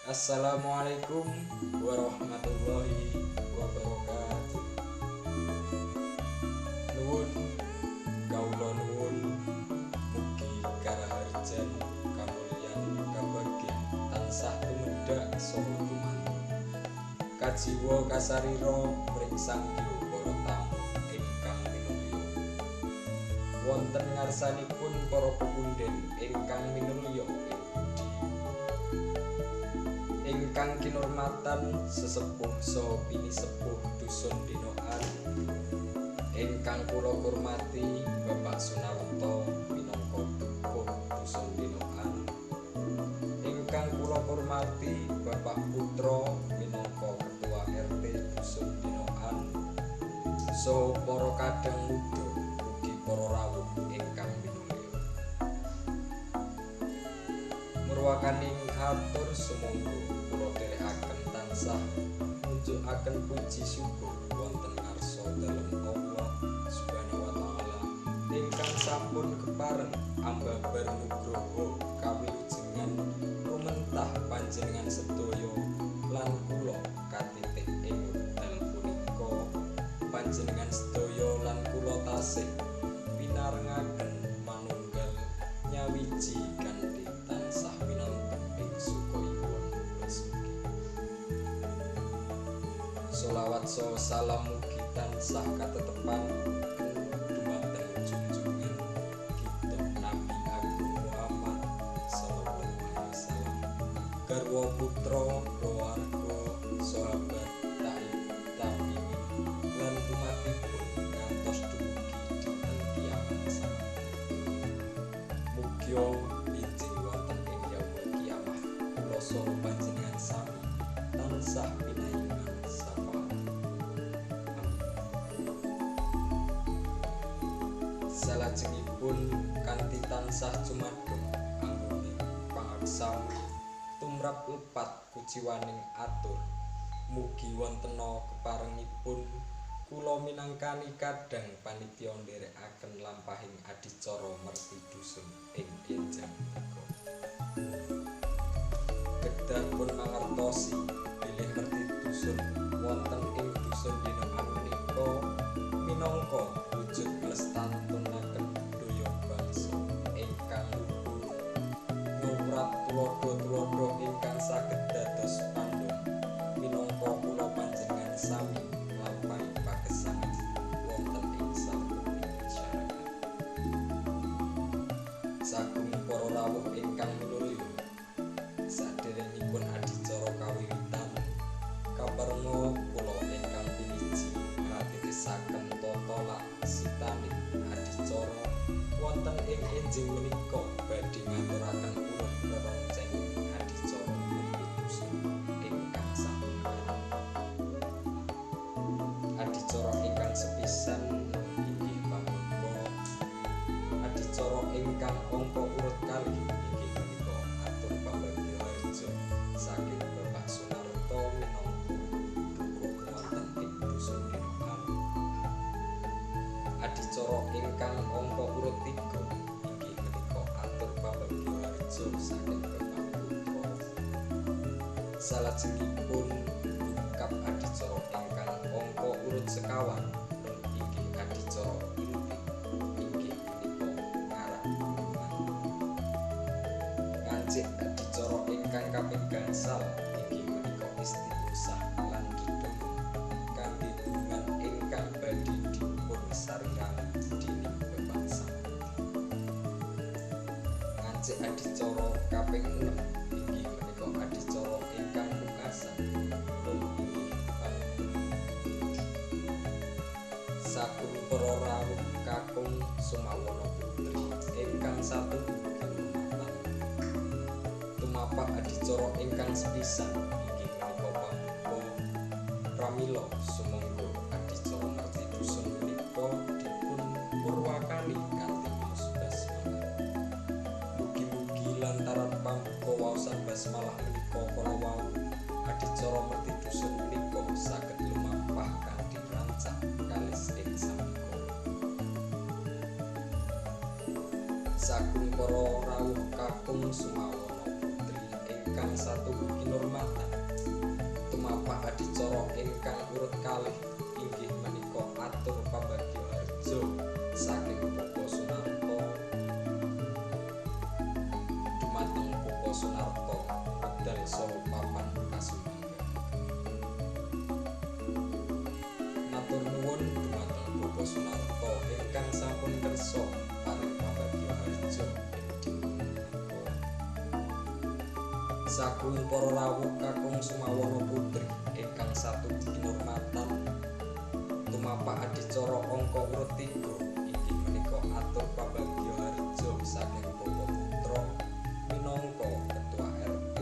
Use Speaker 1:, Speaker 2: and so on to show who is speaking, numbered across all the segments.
Speaker 1: Assalamualaikum warahmatullahi wabarakatuh. Nuwun kawula nuwun mugi karaharjan kamulyan kabagyan tansah tumedhak saha tumanten. Kajiwa kasarira mring sangya para tamu ingkang minulya. Wonten ngarsanipun para pepundhen ingkang minulya ingkang kinurmatan sesepuh saha pinisepuh dusun Dinoan, ingkang kula hormati Bapak Sunarto minangka dukuh dusun Dinoan, ingkang kula hormati Bapak Putra minangka ketua RT dusun Dinoan, saha para kadang muda ugi para rawuh ingkang minulya. Murwakaning atur sumangga kula dherekaken tansah nunjukaken puji syukur wonten ngarsa dalem Allah Subhanahu wa taala ingkang sampun kepareng ambabar nugroho kawilujengan rumentah panjenengan sedaya lan kula katitik ing wekdal punika. Panjenengan sedaya lan kula tasih pinarengaken manunggal nyawiji kanthi tansah winanten ing sukayipun basuki. Sholawat saha salam mugi tansah katetepan dumateng junjungan kita Nabi Agung Muhammad sallallahu alaihi wasallam, garwa putra keluarga sahabat tabi'in lan umatipun ngantos dumugi dinten kiamat sanget. Mugia bijing wonten ing yaumul kiamah kula saha panjenengan sami tansah pinaringan syafaat. Salajengipun kanthi tansah cumadeng anggone pangaksami tumrap lepat kuciwaning atur, mugi wontena keparengipun kula minangkani kadang panitia ndherekaken lampahing adicara merti dusun ing enjang menika. Kedah pun mangertosi bilih merti dusun wonten ing dusun Dinoan menika minangka wujud nglestarenaken budaya bangsa ingkang luhur, ngumrat tuladha-tuladha ingkang saged dados pandhong minangka kula panjenengan sami lampahi pagesangan wonten ing sabeting masyarakat. Sagung para rawuh ingkang minulya, sadèrèngipun adicara kawiwitan kaparenga kula ingkang piniji ngatitisaken tata laksitaning adicara wonten ing enjing menika badhe ngaturaken urup reronceng adicara merti dusun ingkang sampun karep. Adicara ingkang sepisan inggih punika adicara ingkang angka urut kalih inggih punika atur pambagya harja saking Bapak Sunarto minangka dukuh wonten ing dusun Dinoan. Adicara ingkang angka urut 3 inggih punika atur pambagya harja saking Bapak Putra. Salajengipun dungkap adicara ingkang angka urut sekawan inggih adicara inti inggih punika ngarah hubungan. Ngancik adicara ingkang kaping gangsal inggih punika istighosah lan dedemung kanthi hubungan ingkang badhe dipun sariraken dening Bapak Samudi. Ngancik adicara kaping 6 inggih punika adicara ingkang pungkasan inggih pamit. Saking para rawuh kakung sumawana putri ingkang satu kinurmatan tumapak adicara ingkang sepisan inggih punika pambuka pramila sumangga adicara merti dusun punika dipun purwakani kanthi maos basmalah. Mugi-mugi lantaran pambuka waosan basmalah menika kala wau adicara merti dusun punika saged lumampah kanthi rancak kalis ing samika. Saking para rawuh kakung sumawana putri ingkang satu kinurmatan tumapak adicara ingkang urut kalih inggih menika atur pambagya harja saking Bapa Sunarta dumateng Bapa Sunarta wedal saha papan kasumangga. Matur nuwun dumateng Bapa Sunarta ingkang sampun kersa paring pambagya harja sagung para rawuh kakung Sumawana putri ingkang satu kinurmatan tumapak adicara angka urut 3 inggih menika atur pambagya harja saking Bapa Putra minangka ketua RT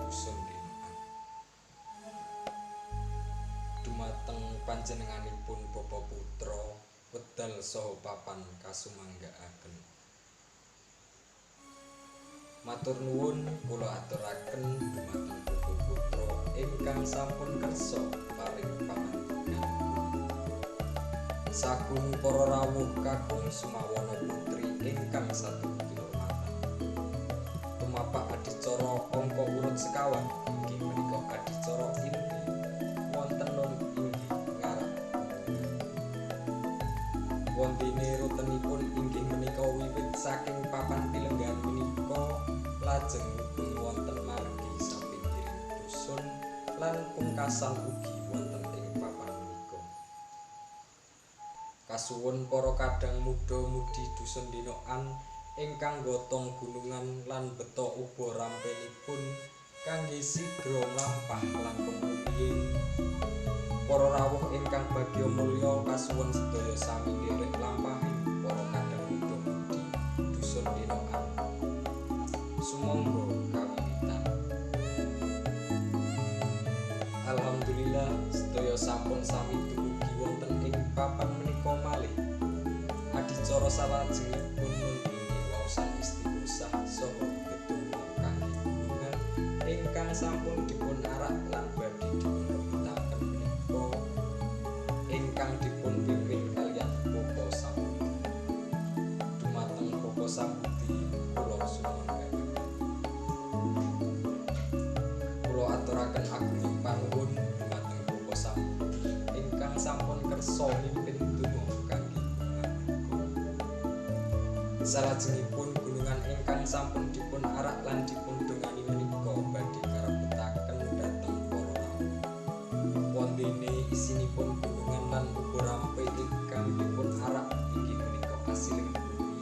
Speaker 1: Dusun Dinoan. Dumateng panjenenganipun Bapa Putra wedal saha papan kasumanggaaken. Matur nuwun kula aturaken dumateng Bapa Putra ingkang sampun kersa paring pamandungan. Sagung para rawuh kakung Sumawana putri ingkang satu kinurmatan tumapak adicara angka urut sekawan inggih menika adicara inti wonten nun inggih ngarep wontene rutenipun inggih menika wiwit saking papan pilenggan menika lajeng pun wonten margi sapinggiring dusun lan pungkasan ugi wonten ing papan menika. Kasuwun para kadang muda-mudi Dusun Dinoan ingkang gotong gunungan lan beta uba rampenipun kangge sigra mlampah langkung rumiyin. Para rawuh ingkang bagya mulya kasuwun sedaya sami nderek lampahing para kadang muda-mudi Dusun Dinoan. Sumangga kawiwitan. Alhamdulillah sedaya sampun sami dumugi wonten ing papan menika malih. Adicara salajengipun inggih waosan istighosah saha betungo kangge gunungan ingkang sampun dipun arak lan badhe dipun rebutaken menika ingkang dipun pimpin kaliyan Bapa Sambudi. Dumateng Bapa Sambudi kula sumangga. Kula aturaken agunging panuwun dumateng Bapa Sambudi ingkang sampun kersa mimpin donga kangge gunungan menika. Salajengipun gunungan ingkang sampun dipun arak lan dipun dongani menika badhe karebutaken dhateng para rawuh. Wontene isinipun gunungan lan uga rampe ingkang dipun arak inggih menika asiling bumi.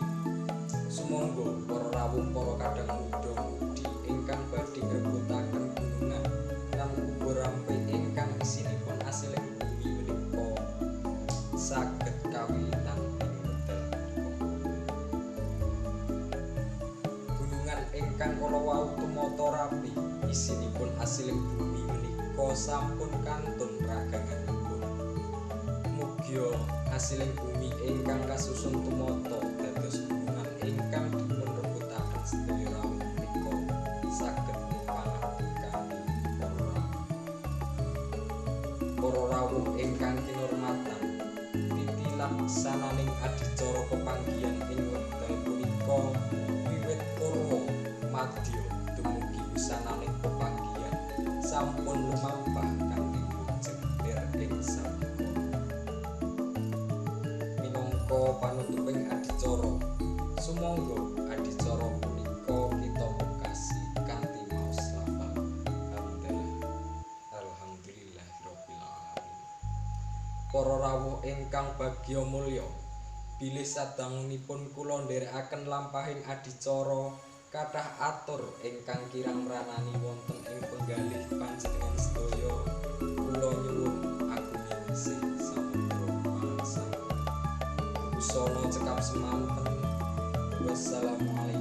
Speaker 1: Sumangga para rawuh para kadang muda-mudi ingkang badhe ngrebutaken gunungan lan uga rampe ingkang isinipun asiling bumi menika saged kawiwitan ing wedal menika. Gunungan ingkang kala wau tumata rapi isinipun asiling bumi menika sampun kantun raganganipun. Mugia asiling bumi ingkang kasusun tumata dados gunungan ingkang dipun rebutaken sedaya rawuh menika saged pangabekani para rawuh. Para rawuh ingkang kinurmatan titilaksananing adicara pepanggihan ing wekdal punika wiwit purwa madya dumugi wusananing pepanggihan sampun lumampah kanthi jember ing sabda. Minangka panutuping adicara sumangga adicara punika kita pungkasi kanthi maos lafal alhamdulillahirabbil alamin. Para rawuh ingkang bagya mulya, bilih sadangunipun kula nderekaken lampahing adicara kathah atur ingkang kirang mranani wonten ing penggalih panjenengan sedaya. Kula nyuwun agunging sih samudra pangsah. Busana cekap semanten. Wassalamualaikum